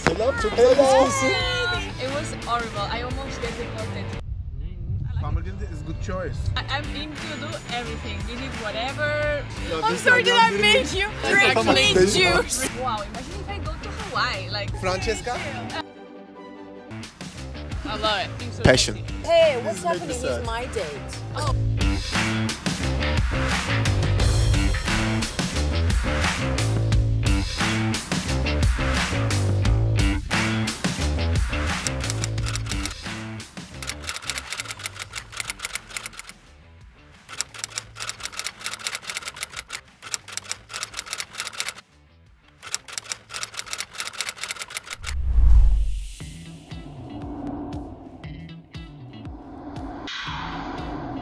Selam, çok güzel gözüküyorsun. It was horrible. I almost get deported. Parmesan is good choice. I'm into do everything. You need whatever. Ya, I'm sorry that I made you drink Tamam, me benim- juice. Wow, imagine if I go to Hawaii. Like, Francesca? I love it. It's so Passion. tasty. Hey, what's This happening? makes me sad. It's my date.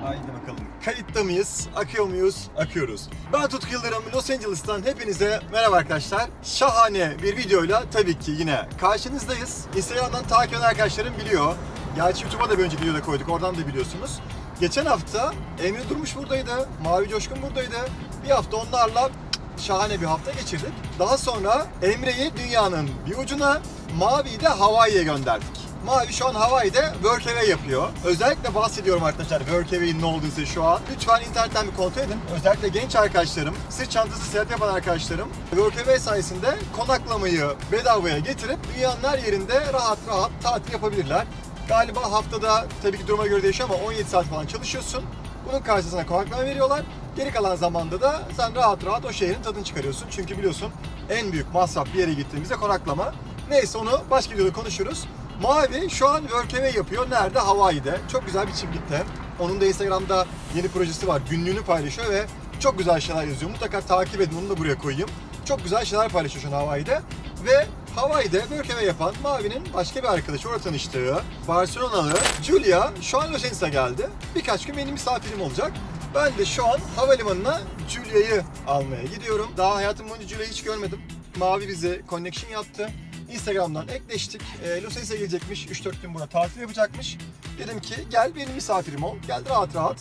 Haydi bakalım. Kayıtta mıyız? Akıyor muyuz? Akıyoruz. Ben Tutku Yıldırım, Los Angeles'tan hepinize merhaba arkadaşlar. Şahane bir videoyla tabii ki yine karşınızdayız. Instagram'dan takip eden arkadaşlarım biliyor. Gerçi YouTube'a da bir önceki videoda koyduk, oradan da biliyorsunuz. Geçen hafta Emre Durmuş buradaydı, Mavi Coşkun buradaydı. Bir hafta onlarla şahane bir hafta geçirdik. Daha sonra Emre'yi dünyanın bir ucuna, Mavi'yi de Hawaii'ye gönderdik. Mavi şu an Hawaii'de workaway yapıyor. Özellikle bahsediyorum arkadaşlar workaway'in ne olduğunu şu an. Lütfen internetten bir kontrol edin. Özellikle genç arkadaşlarım, sırt çantası seyahat yapan arkadaşlarım workaway sayesinde konaklamayı bedavaya getirip dünyanın her yerinde rahat rahat tatil yapabilirler. Galiba haftada tabii ki duruma göre değişiyor ama 17 saat falan çalışıyorsun. Bunun karşısına konaklama veriyorlar. Geri kalan zamanda da sen rahat rahat o şehrin tadını çıkarıyorsun. Çünkü biliyorsun en büyük masraf bir yere gittiğimizde konaklama. Neyse onu başka videoda konuşuruz. Mavi şu an workaway yapıyor. Nerede? Hawaii'de. Çok güzel bir çiftlikte. Onun da Instagram'da yeni projesi var. Günlüğünü paylaşıyor ve çok güzel şeyler yazıyor. Mutlaka takip edin. Onu da buraya koyayım. Çok güzel şeyler paylaşıyor şu an Hawaii'de. Ve Hawaii'de workaway yapan Mavi'nin başka bir arkadaşı, orada tanıştığı Barcelona'lı Julia şu an Los Angeles'a geldi. Birkaç gün benim misafirim olacak. Ben de şu an havalimanına Julia'yı almaya gidiyorum. Daha hayatım boyunca Julia'yı hiç görmedim. Mavi bize connection yaptı. Instagram'dan ekleştik. Los Angeles'e gelecekmiş. 3-4 gün burada tatil yapacakmış. Dedim ki gel benim misafirim ol. Gel rahat rahat.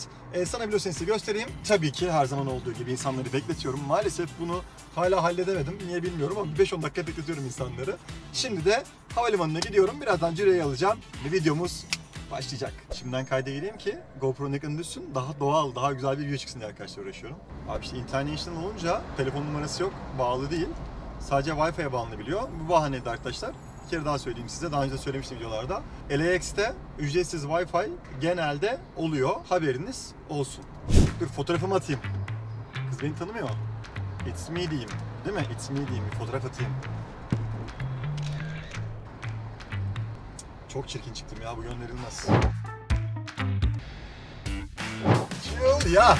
Sana bir Los Angeles'i göstereyim. Tabii ki her zaman olduğu gibi insanları bekletiyorum. Maalesef bunu hala halledemedim. Niye bilmiyorum ama 5-10 dakika bekletiyorum insanları. Şimdi de havalimanına gidiyorum. Birazdan Julia'yı alacağım. Ve videomuz başlayacak. Şimdiden kayda gireyim ki GoPro'nun ekranı düşsün. Daha doğal, daha güzel bir video çıksın diye arkadaşlar uğraşıyorum. Abi işte international olunca telefon numarası yok. Bağlı değil. Sadece Wi-Fi'ye bağlanabiliyor. Bu bahaneydi arkadaşlar. Bir kere daha söyleyeyim size. Daha önce de söylemiştim videolarda. LAX'te ücretsiz Wi-Fi genelde oluyor. Haberiniz olsun. Dur fotoğrafımı atayım. Kız beni tanımıyor. It's me diyeyim. Değil mi? It's me diyeyim. Bir fotoğraf atayım. Çok çirkin çıktım ya. Bu gönderilmez. Julia!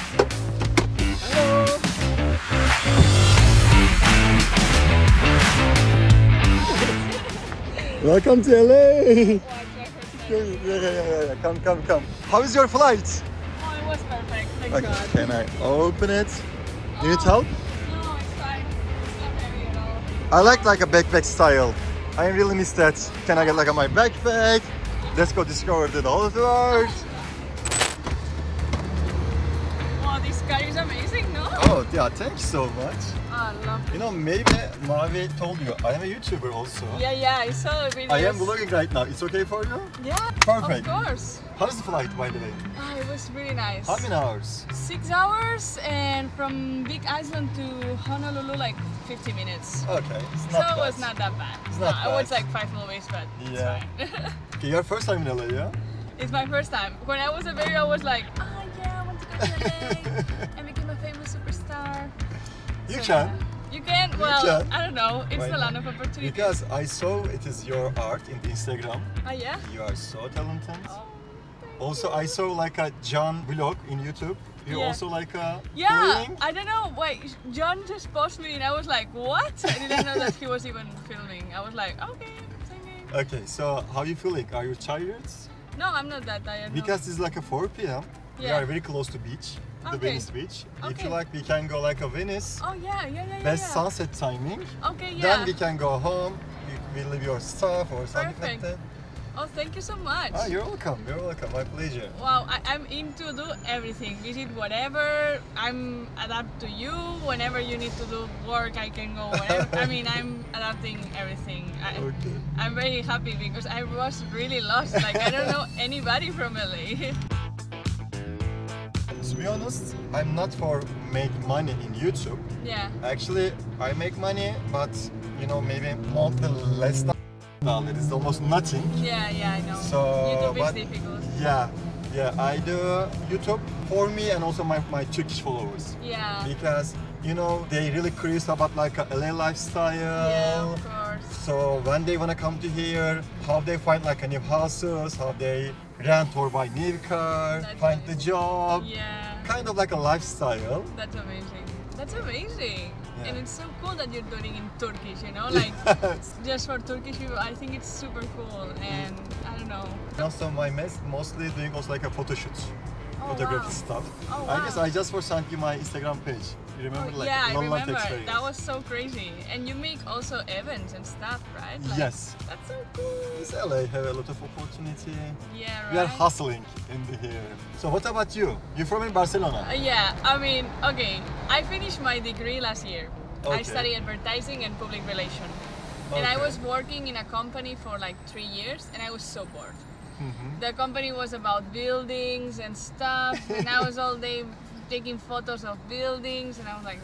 Hello! Welcome to LA! Yeah. Come. How is your flight? Oh, it was perfect. Thank Okay, God. can I open it? You need help? No, it's fine. It's not heavy at all. I like a backpack style. I really miss that. Can I get like my backpack? Let's go discover the whole world. Wow, this car is amazing, no? Oh yeah, thank you so much. I love it. You know, maybe Mavi told you, I am a YouTuber also. Yeah, I saw the videos. I am vlogging right now. It's okay for you? Yeah, Perfect. of course. How's the flight, by the way? Oh, it was really nice. How many hours? 6 hours, and from Big Island to Honolulu, like 50 minutes. Okay, it's So not it bad. was not that bad. It's not I was bad. like 5 movies, but Yeah. it's fine. Okay, your first time in LA, yeah? It's my first time. When I was a baby, I was like, oh yeah, I want to go to LA and become a famous superstar. You So, can. You can? Well, can. I don't know. It's Why the land not? of opportunity. Because I saw it is your art in the Instagram. Oh yeah? You are so talented. Oh, Also, I saw like a John vlog in YouTube. You Yeah. also like yeah, playing? I don't know. Wait, John just posted me and I was like, what? I didn't know that he was even filming. I was like, okay, singing. Okay, so how you feeling? Are you tired? No, I'm not that tired. Because it's like a 4 p.m. We Yeah. are very close to beach, the Okay. Venice beach. If Okay. you like, we can go like a Venice. Oh yeah. Best sunset timing. Okay, yeah. Then we can go home. We leave your stuff or something like Perfect. that. Oh, thank you so much. Ah, you're welcome. You're welcome. My pleasure. Wow, I'm into do everything. Visit whatever. I'm adapt to you. Whenever you need to do work, I can go wherever. I mean, I'm adapting everything. Okay. I'm very happy because I was really lost. Like, I don't know anybody from LA. To be honest, I'm not for make money in YouTube. Yeah. Actually, I make money, but you know, maybe monthly less than $1. It's almost nothing. Yeah, I know. So, YouTube but is difficult. yeah, I do YouTube for me and also my Turkish followers. Yeah. Because you know they really curious about like a LA lifestyle. Yeah, of course. So when they wanna come to here, how they find like a new houses, how they rent or buy new car, That's find the amazing. job, Yeah. kind of like a lifestyle. That's amazing. That's amazing. Yeah. And it's so cool that you're doing it in Turkish, you know? Like, Yes. just for Turkish people, I think it's super cool. And I don't know. Also, my mostly doing also like a photo shoot, Oh, photography wow. stuff. Oh, I guess wow. I just for sent you my Instagram page. You remember, like yeah, I long remember. experience. That was so crazy. And you make also events and stuff, right? Like, Yes. That's so cool. This LA have a lot of opportunity. Yeah, right. We are hustling in here. So what about you? You're from in Barcelona. Yeah, I mean, okay, I finished my degree last year. I Okay. studied advertising and public relations. And I Okay. was working in a company for like 3 years and I was so bored. Mhm. The company was about buildings and stuff and I was all day taking photos of buildings and I was like,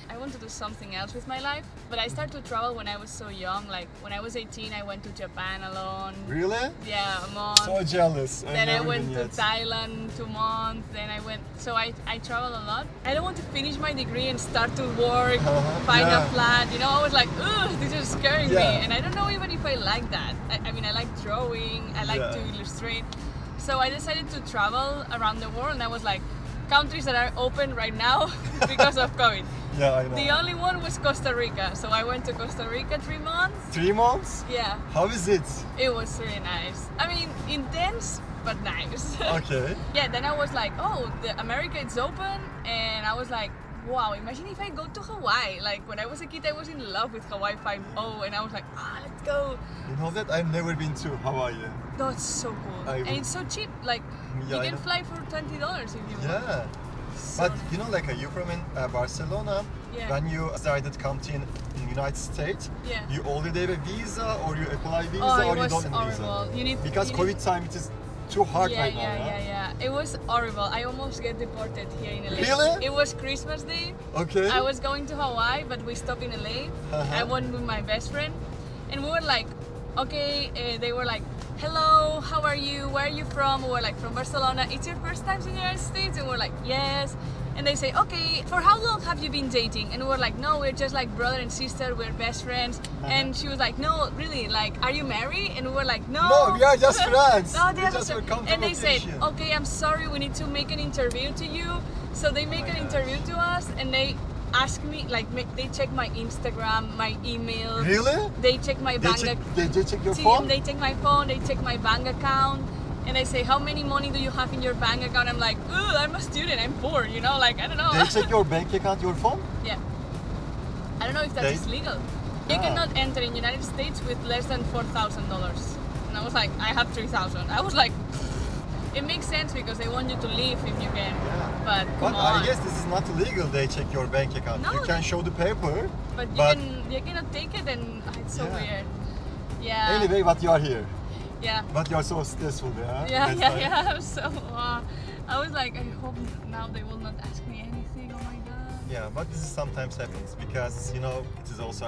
I want to do something else with my life. But I started to travel when I was so young. Like when I was 18, I went to Japan alone. Really? Yeah, a month. So jealous. I've Then I never went been to yet. Thailand 2 months. Then I went. So I travel a lot. I don't want to finish my degree and start to work, find Yeah. a flat. You know, I was like, ugh, this is scaring me. Yeah. And I don't know even if I like that. I mean, I like drawing. I like Yeah. to illustrate. So I decided to travel around the world. And I was like, countries that are open right now because of COVID. Yeah, I know. The only one was Costa Rica. So I went to Costa Rica 3 months. 3 months? Yeah, How is it? it was really nice. I mean, intense, but nice. Okay. Yeah, then I was like, oh, the America is open, and I was like, wow, imagine if I go to Hawaii. Like when I was a kid, I was in love with Hawaii 5.0, and I was like, let's go. You know that I've never been to Hawaii. That's so cool, I and will- it's so cheap. Like Yeah, you I can know. fly for $20 if you want. Yeah. So But you know, like you from in Barcelona, Yeah. when you decided to come to in United States, Yeah. you already have a visa or you apply visa Oh, or it you was don't have horrible. visa? You need Because you COVID need- time, it is too hard Yeah, right now. yeah. It was horrible. I almost get deported here in LA. Really? It was Christmas Day. Okay. I was going to Hawaii, but we stopped in LA. Uh-huh. I went with my best friend, and we were like, okay. They were like, hello, how are you? Where are you from? We were like, from Barcelona. It's your first time in the United States? And we're like, yes. And they say, okay, for how long have you been dating? And we're like, no, we're just like brother and sister. We're best friends. And she was like, no, really, like, are you married? And we were like, no. No, we are just friends. No, We they are just just will come to and they said, vacation. okay, I'm sorry, we need to make an interview to you. So they make my an gosh. interview to us, and they ask me, like, they check my Instagram, my email. Really? They check my They bank check, account. they check your phone? They check my phone. They check my bank account. And they say, how many money do you have in your bank account? I'm like, ooh, I'm a student, I'm poor, you know, like, I don't know. They check your bank account, your phone? Yeah. I don't know if that They- is legal. You Ah. cannot enter in United States with less than $4,000. And I was like, I have 3,000. I was like, it makes sense because they want you to leave if you can. Yeah. But come But on. I guess this is not illegal. They check your bank account. No, You can show the paper. But you cannot take it, and it's so Yeah. weird. Yeah. Anyway, but you are here. Yeah. But you're so stressful, yeah? Yeah, That's yeah, why. yeah. So I was like, I hope now they will not ask me anything. Oh my god. Yeah, but this is sometimes happens because you know it is also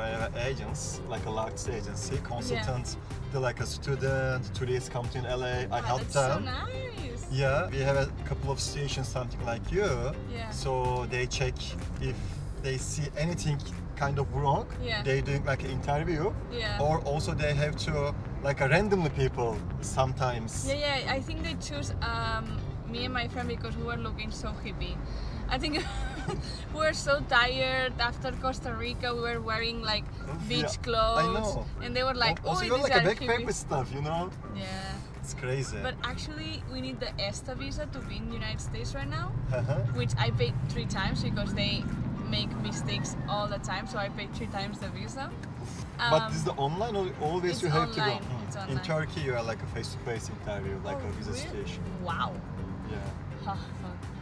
agents like a large agency, consultant, they're like a student, tourists come to in LA, I help That's them. so nice. Yeah, we have a couple of stations, something like you. Yeah. So they check if they see anything kind of wrong. Yeah. They doing like an interview. Yeah. Or also they have to like a randomly people sometimes. Yeah, yeah. I think they choose me and my friend because we were looking so hippie. I think we were so tired after Costa Rica. We were wearing like beach Yeah, clothes, I know. and they were like, "Oh, also these you're like a are backpacker hippie." stuff, you know? Yeah. It's crazy. But actually, we need the ESTA visa to be in the United States right now, Uh-huh. which I paid 3 times because they make mistakes all the time, so I pay 3 times the visa. But this is the online or always It's you have to online, go? it's In online. Turkey you are like a face-to-face interview, like a visa Really? situation. Wow. Yeah. Fuck.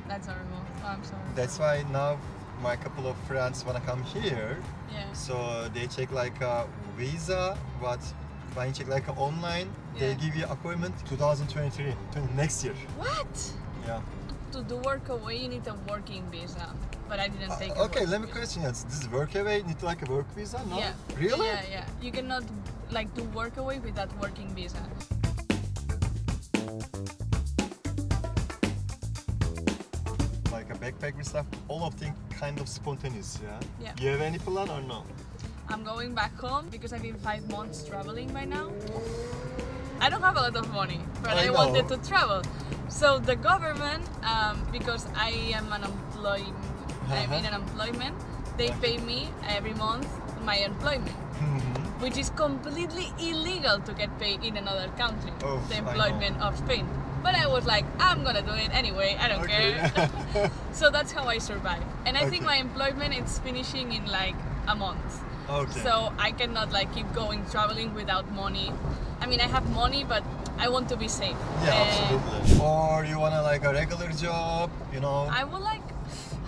That's horrible. Oh, I'm sorry. That's why now my couple of friends wanna come here. Yeah. So they check like a visa, but when you check like online, they Yeah. give you appointment 2023, next year. What? Yeah. To do work away, you need a working visa. But I didn't take it. Okay, let me question you. This is work away, need like a work visa? No? Yeah. Really? Yeah. You cannot like do work away without working visa. Like a backpacker stuff, all of things kind of spontaneous, yeah? Yeah. You have any plan or no? I'm going back home because I've been 5 months traveling by now. I don't have a lot of money, but I I know. wanted to travel. So the government, because I am unemployed, I'm in unemployment, they pay me every month my employment, which is completely illegal to get paid in another country, Oh, the I employment of Spain. But I was like, I'm gonna do it anyway, I don't Okay. care. So that's how I survive. And I think Okay. my employment is finishing in like a month. Okay. So I cannot like keep going traveling without money. I mean, I have money, but I want to be safe. Yeah, And absolutely. Or you wanna like a regular job, you know? I would like,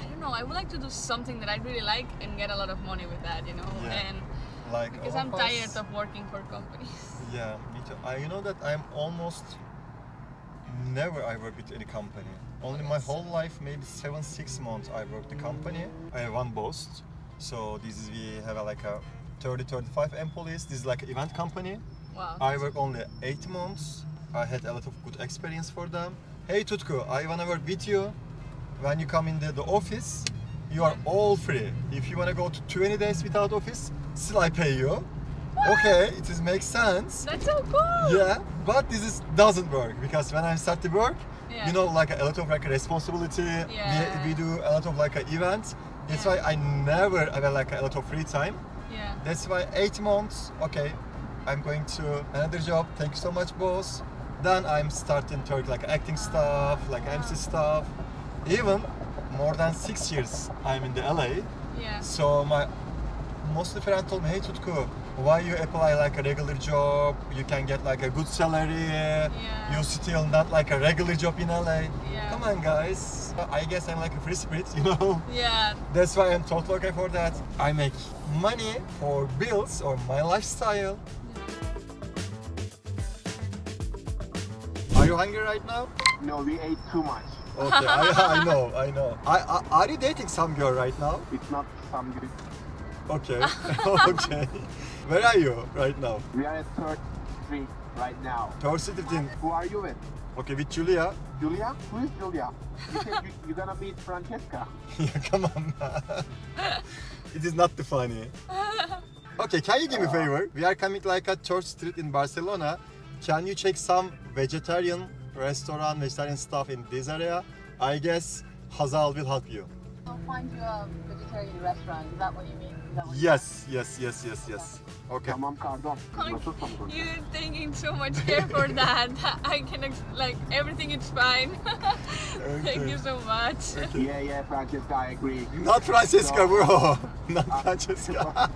I don't know, I would like to do something that I really like and get a lot of money with that, you know? Yeah. And Like because all I'm of us- tired of working for companies. Yeah, me too. You know that I'm almost never I work with any company. Only my whole life, maybe 7-6 months I work the company. I have one boss. So this is we have like a 30-35 employees. This is like an event company. Wow. I work only 8 months. I had a lot of good experience for them. Hey Tutku, I wanna work with you. When you come in the office, you are all free. If you wanna go to 20 days without office, still I pay you. Okay, it makes sense. That's so cool. Yeah, but doesn't work because when I start to work, Yeah. you know, like a lot of like a responsibility. Yeah. We do a lot of like events. That's Yeah. why I never have like a lot of free time. Yeah. That's why 8 months. Okay, I'm going to another job. Thank you so much, boss. Then I'm starting to work like acting stuff, like MC stuff. Even more than 6 years I'm in the LA. Yeah. So my most of the friends told me, hey Tutku, why you apply like a regular job? You can get like a good salary. You still not like a regular job in LA. Yeah. Come on guys. I guess I'm like a free spirit, you know. Yeah. That's why I'm totally okay for that. I make money for bills or my lifestyle. Are you hungry right now? No, we ate too much. Okay, I know. Are you dating some girl right now? It's not some good. Okay, okay. Where are you right now? We are at 3rd Street right now. Third Street in. Who are you with? Okay, with Julia. Julia? Who is Julia? You said you're gonna meet Francesca. Yeah, come on, man. It is not the funny. Okay, can you give me a favor? We are coming like at 3rd Street in Barcelona. Can you check some vegetarian restaurant, vegetarian stuff in this area? I guess Hazal will help you. I'll find you a vegetarian restaurant. Is that what you mean? Is that what you Yes. Okay. Tamam pardon. Nasılsın bugün? You're taking so much care for that. I can like everything is fine. Thank you so much. Yeah, Francesca, I agree. Not Francesca, No. bro. Not Francesca.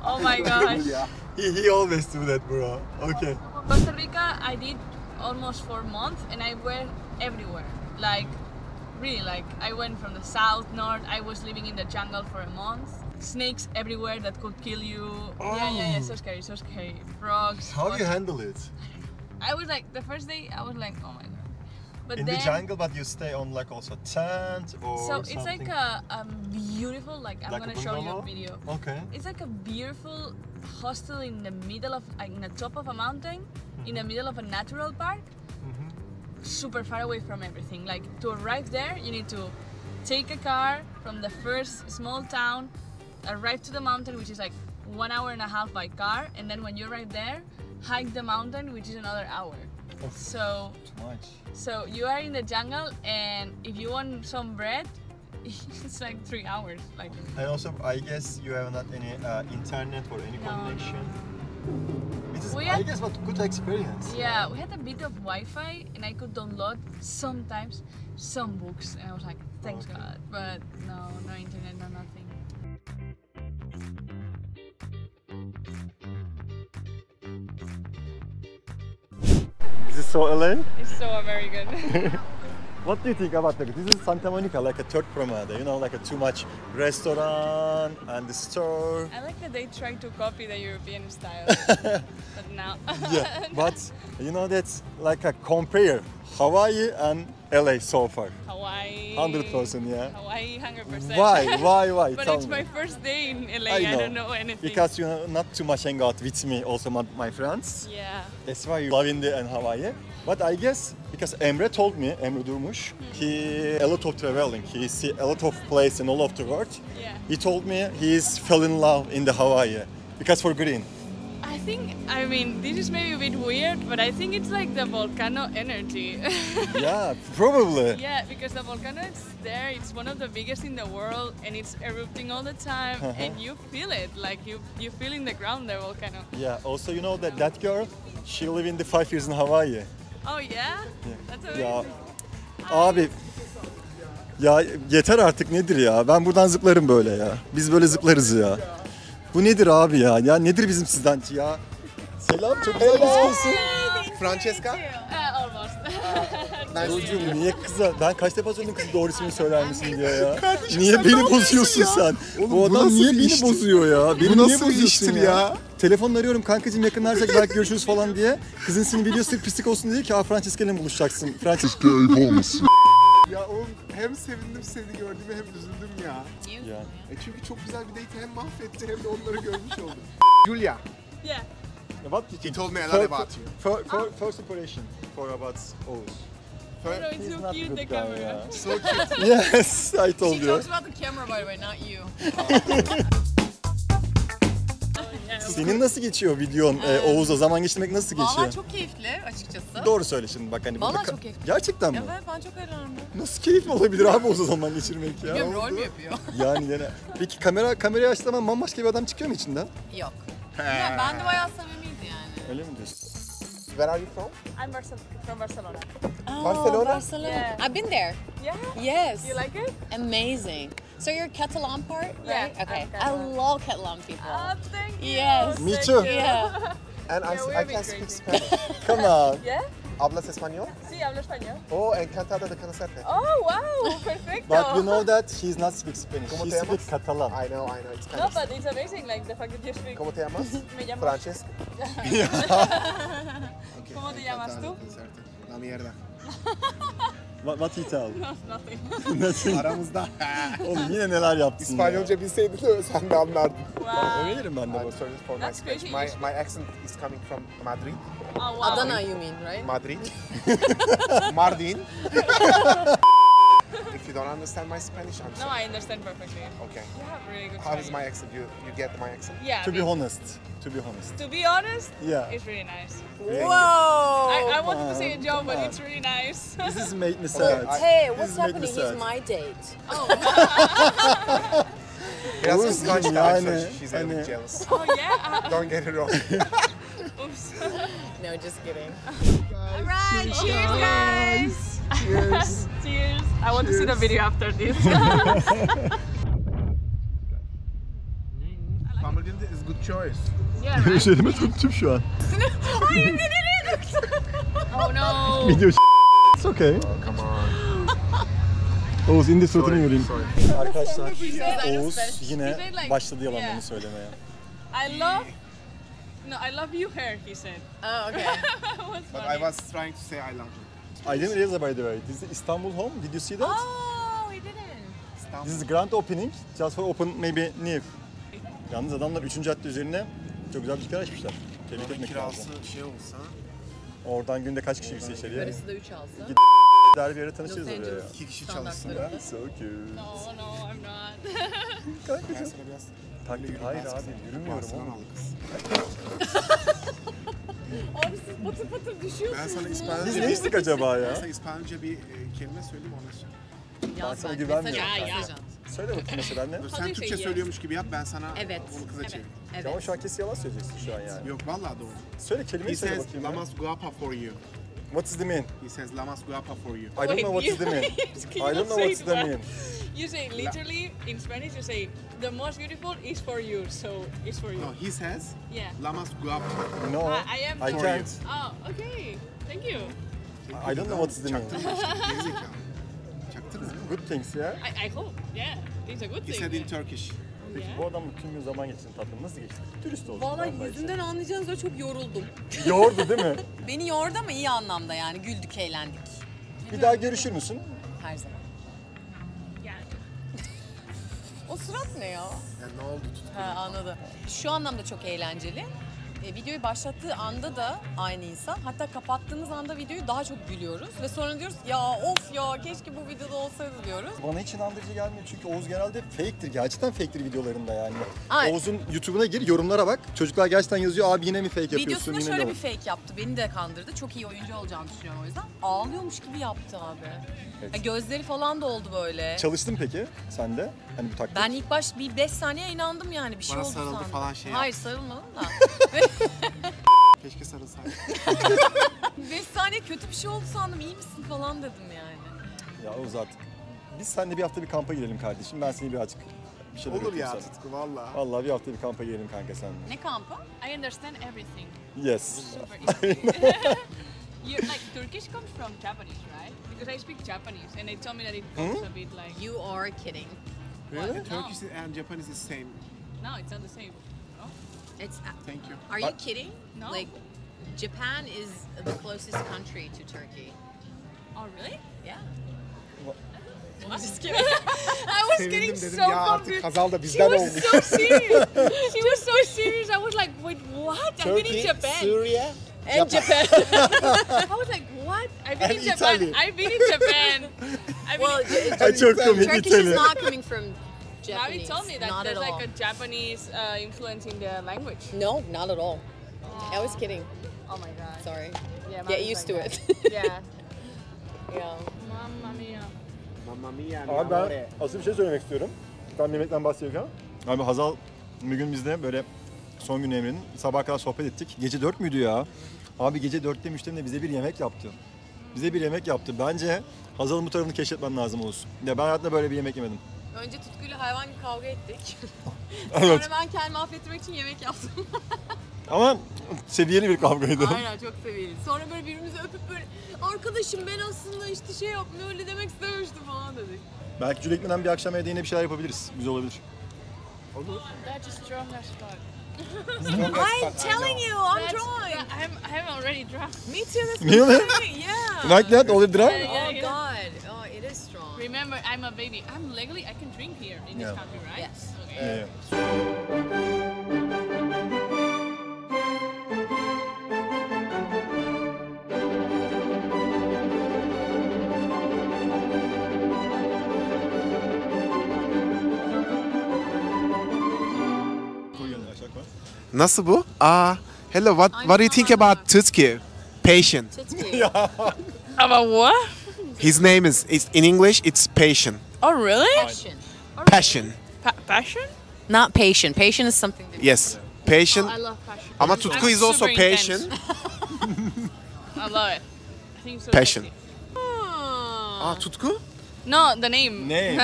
Oh my gosh. Julia. he always do that, bro. Okay. Costa Rica, I did almost 4 months, and I went everywhere. Like, really, like I went from the south, north. I was living in the jungle for a month. Snakes everywhere that could kill you. Yeah. So scary. Frogs. How you handle it? I was like, the first day, I was like, oh my god. But In then, the jungle, but you stay on like also tent or so something? it's like a beautiful, like I'm Like a gonna show you a bungalow? video. Okay. It's like a beautiful hostel in the middle of, like, in the top of a mountain, in the middle of a natural park, super far away from everything. Like, to arrive there, you need to take a car from the first small town, arrive to the mountain, which is like 1.5 hours by car, and then when you arrive there, hike the mountain, which is another hour. Oof. So Too much. So you are in the jungle, and if you want some bread, it's like 3 hours. Like, And also, I guess you have not any internet or any No. connection. It is, We I had- guess, what good experience. yeah, we had a bit of Wi-Fi, and I could download sometimes some books, and I was like, Thanks God. But no internet, no nothing. This is so LA. It's so American. What do you think about this? This is Santa Monica, like a third promenade, you know, like a too much restaurant and the store. I like that they try to copy the European style, but now. Yeah, but you know that's like a compare Hawaii and LA so far. Hawaii. 100%, yeah. Hawaii, 100%. Why? But Tell it's me. my first day in LA. I I don't know anything. Because you know, not too much hang out with me, also my friends. Yeah. That's why you love India and Hawaii. But I guess because Emre told me, Emre Durmuş, he a lot of traveling. He see a lot of places in all of the world. Yeah. He told me he's fell in love in the Hawaii because for green. I mean, this is maybe a bit weird, but I think it's like the volcano energy. Yeah, probably. Yeah, because the volcano is there, it's one of the biggest in the world, and it's erupting all the time, and you feel it, like you feel in the ground the volcano. Yeah. Also, you know that girl, she lived in the 5 years in Hawaii. Oh yeah? That's amazing. Ya abi ya yeter artık nedir ya? Ben buradan zıplarım böyle ya. Biz böyle zıplarız ya. Bu nedir abi ya? Ya nedir bizim sizden ya? Selam, çok güzel gözüküyorsun. Francesca? Almost. Çocuğum niye kıza? Ben kaç defa söyledim kız doğru ismini söyler misin diye ya. Niye beni bozuyorsun sen? Oğlum, bu bu adam nasıl niye bir beni iştir? bozuyor ya? Beni Bu niye nasıl bir bozuyorsun iştir ya? Telefonla arıyorum kankacığım yakınlarsak belki görüşürüz falan diye. Kızın seni biliyor sırf pislik olsun diye ki Francesca ile mi buluşacaksın? Francesca Ayıp olmasın. Ya oğlum hem sevindim seni gördüğüme hem üzüldüm ya. ya. Çünkü çok güzel bir date hem mahvetti hem de onları görmüş oldum. Julia, Yeah. What did he told me a lot about you. First impression for about Oğuz. Oh, no, it's He's so not a cute, good the guy, camera. yeah. So cute. Yes, I told She you. talks about the camera, by the way, not you. Senin nasıl geçiyor videon Oğuz'la zaman geçirmek nasıl geçiyor? Valla çok keyifli açıkçası. Doğru söyle şimdi bak hani Vallahi burada çok keyifli. Gerçekten mi? Evet, ben çok eğlendim. Nasıl keyifli olabilir abi Oğuz'la zaman geçirmek ya? Bilmiyorum, rol mü yapıyor? Yani peki kamerayı açtığın zaman bambaşka bir adam çıkıyor mu içinden? Yok. Ya, ben de bayağı samimiydi yani. Öyle mi diyorsun? Where are you from? I'm from Barcelona. Oh, Barcelona? Yeah. I've been there. Yeah? Yes. You like it? Amazing. So you're Catalan part, Yeah, right? Okay. I'm I Catalan. love Catalan people. Thank you. Yes. Me Thank too. you. Yeah. And Yeah, we're I can being speak crazy. Spanish. Come on. Yeah? Hablas español? Sí, hablo español. Oh, encantada de conocerte. Oh, wow, perfecto. But you know that he's not speak Spanish. ¿Cómo He te llamas? speaks Catalan. I know, it's kind No, of... but it's amazing, like the fact that you speak. ¿Cómo te llamas? Me llamo. Francesca. Okay, ¿Cómo te llamas encantado tú? de conocerte. La mierda. What he tell? No, nothing. Nasıl? Aramızda. Oğlum yine neler yaptın ya. İspanyolca bilseydin de sen de anlardın. Wow. Öğrenirim ben de I'm bu. sorry for my That's Spanish. crazy. My accent is coming from Madrid. Oh, wow. Adana you mean, right? Madrid. Mardin. If you don't understand my Spanish, I'm No, sorry. I understand perfectly. Okay. You have really good How is Chinese. my accent? You get my accent? Yeah. To be this- honest. To be honest. To be honest, Yeah. it's really nice. Whoa! I wanted to say a joke, but Come on. it's really nice. This is made me sad. Hey, This what's is made me happening? sad. He's my date. Biraz Oğuz kıskanç yani, davranıyor. She's a little hani- bit jealous. Oh yeah. Don't get it wrong. Oops. No, just kidding. All right. Cheers, guys. Cheers. Cheers. I want to see the video after this. Hamburger is good choice. Yeah, right? Elime tuttum şu an. Oh no. Video It's okay. Oh, come on. Oğuz indi suratını göreyim. Sorry. Arkadaşlar I Oğuz understand. yine He said like- başladı yalanlarını Yeah. söylemeye. I love you hair, he said. Oh, okay. What's But funny? I was trying to say I love you. I didn't realize by the way. This is Istanbul home. Did you see that? Oh, he didn't. This is grand opening. Just for open maybe new. Yalnız adamlar 3. cadde üzerine çok güzel bir dükkan açmışlar. Tebrik Buranın etmek lazım. kirası şey olsa Oradan günde kaç kişi girse içeriye? Parası da 3 alsa. Der bir yere tanışırız Los oraya. Angeles 2 kişi standartlarında. çalışsın. So cute. No, I'm not. Ben sana biraz Taktik hayır abi yürümüyorum oğlum. Barcelona'lı kız. Abi siz patır patır düşüyorsunuz. Ben sana Biz İspanyolca ne içtik acaba Ben ya? sana İspanyolca bir kelime söyleyeyim ondan sonra. Yaz sana ben. güvenmiyorum. Mesaj at, Ya, mesaj ya. at. Söyle bakayım mesela ne? Dur, Hadi sen say Türkçe yes. söylüyormuş gibi yap ben sana Evet. bunu kıza çevireyim. Evet. Ama şu an kesin yalan söyleyeceksin şu an yani. Yok vallahi doğru. Söyle kelimeyi He söyle says bakayım la ya. más guapa for you. What is the mean? He says la más guapa for you. I don't know what is the mean. I don't know what is the mean. You say literally in Spanish. You say the most beautiful is for you, so it's for you. No, he says Yeah. la más guapa. No, I am I for can't. Oh, okay. Thank you. I don't know what is the mean. Çaktırma işte, gerizekalı. Çaktırma. Good things ya. I hope. Yeah, it's a good He thing. said in Turkish. Peki bu adam tüm gün zaman geçsin tatlım. Nasıl geçti? Turist oldu. Vallahi yüzünden anlayacağınız o çok yoruldum. Yordu değil mi? Beni yordu ama iyi anlamda yani güldük eğlendik. Bir daha görüşür müsün? Her zaman. Yani. O surat ne ya? Yani ne oldu Tutku? Ha, anladım. Şu anlamda çok eğlenceli. Videoyu başlattığı anda da aynı insan. Hatta kapattığımız anda videoyu daha çok gülüyoruz. Ve sonra diyoruz ya of ya keşke bu videoda olsaydı diyoruz. Bana hiç inandırıcı gelmiyor çünkü Oğuz genelde fake'tir. Gerçekten fake'tir videolarında yani. Ay. Oğuz'un YouTube'una gir, yorumlara bak. Çocuklar gerçekten yazıyor, abi yine mi fake yapıyorsun? Videosunda Yine şöyle mi? bir fake yaptı. Beni de kandırdı. Çok iyi oyuncu olacağını düşünüyorum o yüzden. Ağlıyormuş gibi yaptı abi. Evet. Ya gözleri falan da oldu böyle. Çalıştın peki sen de? Hani bu taktik. Ben ilk baş bir 5 saniye inandım yani bir şey Bana oldu sarıldı sandım. falan şey Hayır sarılmadım da. Keşke sarılsaydı. 5 saniye kötü bir şey oldu sandım. İyi misin falan dedim yani. Ya Oğuz artık. Biz seninle bir hafta bir kampa girelim kardeşim. Ben seni birazcık bir şeyler Olur öğreteyim ya sana. Tutku valla. Vallahi bir hafta bir kampa girelim kanka seninle. Ne kampı? I understand everything. Yes. Super easy. You like Turkish comes from Japanese, right? Because I speak Japanese, and they told me that it comes a bit like. You are kidding. Really? No. Turkish and Japanese is same. No, it's not the same. No? It's. Thank you. Are you kidding? No. Like, Japan is the closest country to Turkey. Oh, really? Yeah. I'm just kidding. I was getting Sevindim dedim so ya artık confused. Hazal da She bizden was olmuş. so serious. She was so serious. I was like, wait, what? I've been in Japan. Syria, And Japan. I was like, what? I've been And in Japan. Italy. I've been in Japan. Well, Ay çok komik Turkish is İtalya. not coming from Now Japanese. you told me that not there's at like all. a Japanese influence in the language. No, not at all. I was kidding. Oh my god. Sorry. Yeah, Get mine used is to like it. that. Yeah. Yeah. Mamma mia. Mamma mia, mi Abi ben amore. asıl bir şey söylemek istiyorum. Tam yemekten bahsediyorken. Abi Hazal bir gün bizde böyle son gün Emre'nin sabaha kadar sohbet ettik. Gece 4 müydü ya? Abi gece 4'te müşterimle bize bir yemek yaptı. Bize bir yemek yaptı. Bence Hazal'ın bu tarafını keşfetmen lazım olsun. Ya ben hayatımda böyle bir yemek yemedim. Önce Tutku'yla hayvan gibi kavga ettik. Evet. Sonra ben kendimi affettirmek için yemek yaptım. Ama seviyeli bir kavgaydı. Aynen çok seviyeli. Sonra böyle birbirimizi öpüp böyle arkadaşım ben aslında işte şey yapmıyor öyle demek istememiştim falan dedik. Belki Julia gitmeden bir akşam evde yine bir şeyler yapabiliriz. Güzel olabilir. That's as strong as fuck. I'm telling you, I'm That's- drawing. yeah, I'm already drunk. Me too. That's Really? yeah. Like that? All the drunk? Yeah, Oh yeah. God. Oh, it is strong. Remember, I'm a baby. I'm legally, I can drink here in this Yeah. country, right? Yes. Okay. Yeah. Nasıl bu? Hello, what do you think about Tutku? Patient. Tutku. About what? His name is, in English, it's patient. Oh, really? Passion. Passion. Passion? Not patient. Patient is something different. Yes. Patient. I love passion. Ama Tutku I'm is also super intense. patient. I love it. I think it's so Passion. sexy. Tutku? No, the name. Ne?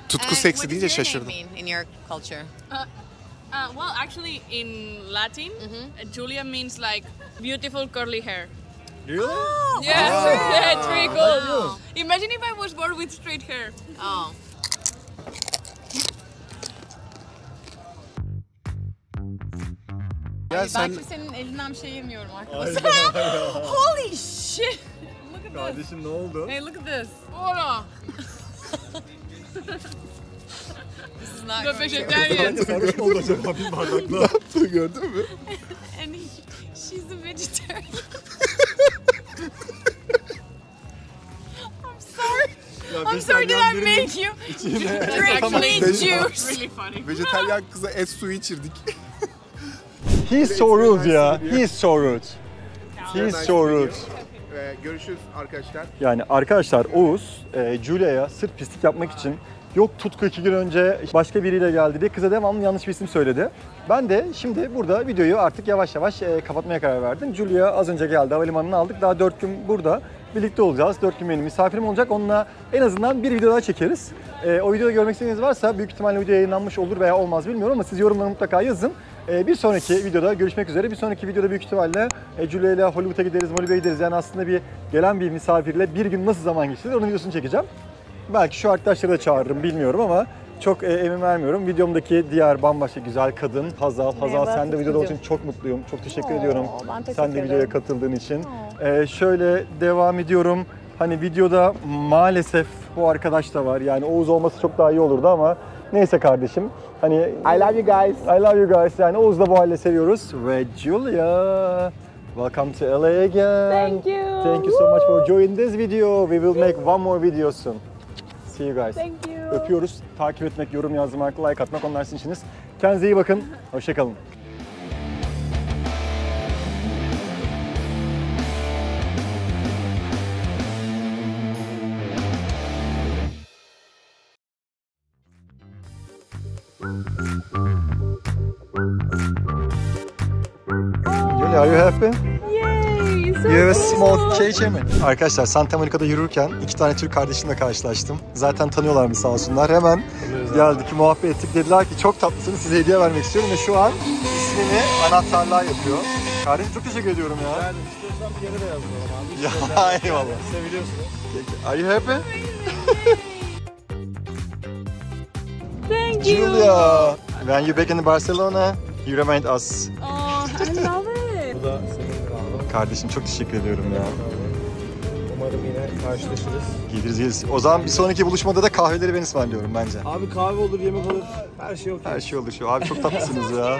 Tutku seksi deyince What does your şaşırdım. name mean in your culture? Well, actually, in Latin, Julia means like beautiful curly hair. Really? Yeah, yeah, it's pretty cool. Wow. Imagine if I was born with straight hair. Oh. Ya Ben sen kimsenin elinden bir şey yemiyorum Aynen, arkadaşlar. aynen. Holy shit! Look at this. Kardeşim ne oldu? Hey, look at this. Hola. This is not The going vegetarian. Bence sarhoş mu oldu acaba bir bardakla? gördün mü? And she's a vegetarian. I'm sorry. Ya I'm sorry, did I make you drink meat juice? Really funny. Vejetaryen kıza et suyu içirdik. He's so rude ya. He's so rude. He's so rude. Görüşürüz arkadaşlar. Yani arkadaşlar Oğuz, Julia'ya sırf pislik yapmak için Yok Tutku 2 gün önce başka biriyle geldi diye kıza devamlı yanlış bir isim söyledi. Ben de şimdi burada videoyu artık yavaş yavaş kapatmaya karar verdim. Julia az önce geldi, havalimanına aldık. Daha 4 gün burada birlikte olacağız. 4 gün benim misafirim olacak. Onunla en azından bir video daha çekeriz. O videoda görmek istediğiniz varsa büyük ihtimalle video yayınlanmış olur veya olmaz bilmiyorum ama siz yorumları mutlaka yazın. Bir sonraki videoda görüşmek üzere. Bir sonraki videoda büyük ihtimalle Julia ile Hollywood'a gideriz, Yani aslında gelen bir misafirle bir gün nasıl zaman geçirir onun videosunu çekeceğim. Belki şu arkadaşları da çağırırım bilmiyorum ama çok emin vermiyorum. Videomdaki diğer bambaşka güzel kadın Hazal. Hazal sen de videoda olduğun için çok mutluyum. Çok teşekkür ediyorum. Sen de videoya katıldığın için. Şöyle devam ediyorum. Hani videoda maalesef bu arkadaş da var. Yani Oğuz olması çok daha iyi olurdu ama neyse kardeşim. Hani I love you guys. I love you guys. Yani Oğuz'u da bu halde seviyoruz. Ve Julia, welcome to LA again. Thank you. Thank you so much for joining this video. We will make one more video soon. See you guys. Thank you. Öpüyoruz. Takip etmek, yorum yazmak, like atmak onlar sizin işiniz. Kendinize iyi bakın. Hoşça kalın. Julia, are you happy? Yay! So You have a small cake mi? Arkadaşlar Santa Monica'da yürürken iki tane Türk kardeşimle karşılaştım. Zaten tanıyorlarmış sağ olsunlar. Hemen geldik, muhabbet ettik. Dediler ki çok tatlısınız, size hediye vermek istiyorum ve şu an ismini anahtarlığa yapıyor. Kardeşim çok teşekkür ediyorum ya. Yani istiyorsan bir yere de yazdım abi. Ya eyvallah. Seviliyorsunuz. Are you happy? Thank you. Julia, when you back in Barcelona, you remind us. Oh, I love it. Bu da senin kahven. Kardeşim çok teşekkür ediyorum ya. Umarım yine karşılaşırız. Geliriz. O zaman bir sonraki buluşmada da kahveleri ben ısmarlıyorum bence. Abi kahve olur, yemek olur. Her şey okey. Her şey olur şu. Abi çok tatlısınız ya.